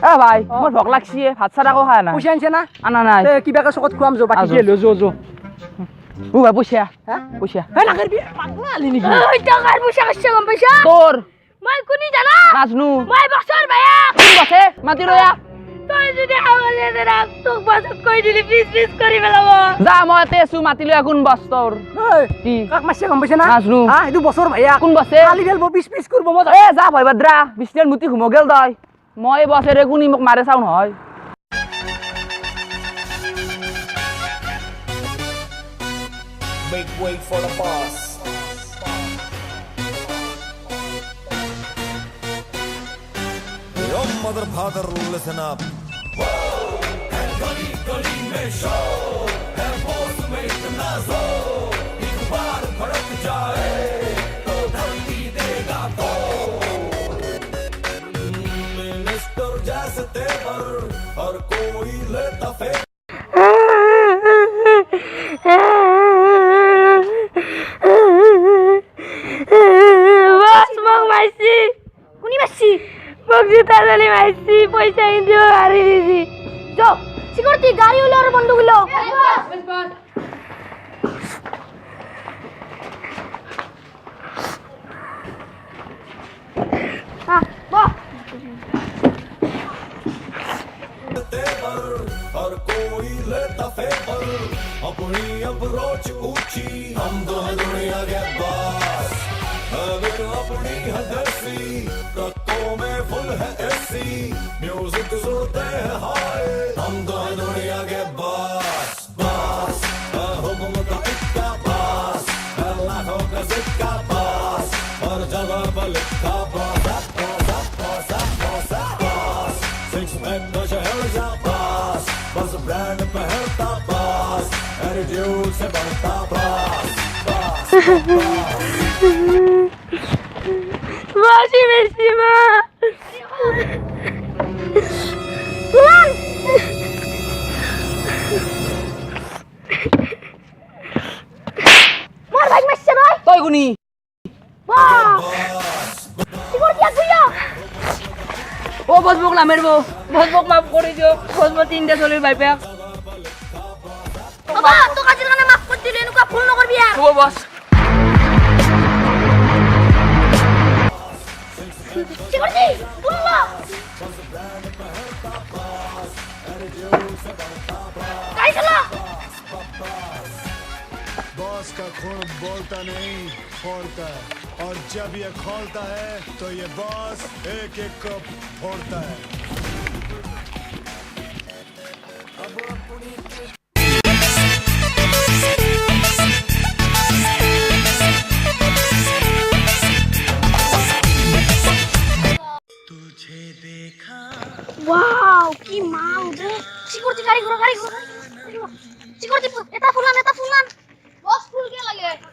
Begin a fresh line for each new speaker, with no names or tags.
এ ভাই মোৰ ভোক লাগছি ভাত চাত আকৌ খাই না
পইচা আনছে না
আনা নাই
কিবাকে চকত খুৱাম যো বাকি দিয়ে লো যো
ও ভাই পইচা পইচা
হে লাগাৰ বি পাগলা আলি নেকি
ওই টাকার পয়সা কাছে কম পয়সা
তোর
মই কোনি জানা
নাজনু
মই বছর ভাইয়া
কোন বসে মাতি রয়া
তুই যদি আমাকে রাখ তো বছর কই দিলি পিস পিস করি ফেলাবো
যা মই তেছু মাতি লয়া কোন বস তোর কি
কাক মাছে গম পাইছে না
নাজনু
এইটো বছৰ ভাইয়া
কোন বসে
খালি ফেলব পিস কৰিব মজা
এ যা ভাই বাদ্ৰা বিষ্ণুৰ মুতি ঘুম গেল তই মই বছেৰে কোনি মোক মাৰে চাও নহয়
Make way for the boss. Yo, mother, father, listen up. Gully, gully, mein show. Hai boss mein itna zor. Ek baar bhadak jaye, to dharti dega to. Minister jaise tevar, har koi leta fe.
তাড়াতাড়ি মাইছি পয়সা কিন্তু গাড়ি দিছি যো security গাড়ি হলো আর বন্ধ হলো হ্যাঁ বাহ
हर कोई लेता फेवर अपनी अप्रोच ऊंची हम दो हैं दुनिया के बास अपनी हदसी ट्रकों में फुल है एसी म्यूजिक सुनते हैं हाय हम दो हैं दुनिया के बास बास हुक्म का इक्का बास लाखों का सिक्का बास हर जगह पर लिखा बास सिक्स पैक का शहर जा बास बस ब्रांड पहनता बास एटीट्यूड से बढ़ता बास
Masih Messi mah. Pulang. Mar baik Messi boy.
তই কোনি
Wah. Security aku ya.
ও বস মোক না মারবো বস মোক মাফ করে দিও বস মই তিনটা চলির ভাই পেক
Apa? Tu kasih kana maaf kau dilu nuka full nokor biar.
ও বস
Security, pulang. Kaya salah.
Boss का खून बोलता नहीं फोड़ता है और जब ये खोलता है तो ये बॉस एक एक को फोड़ता है तुझे देखा
Wow, ki mau deh. Security kari guru. Security, eta fulan. Bos full ke lagi.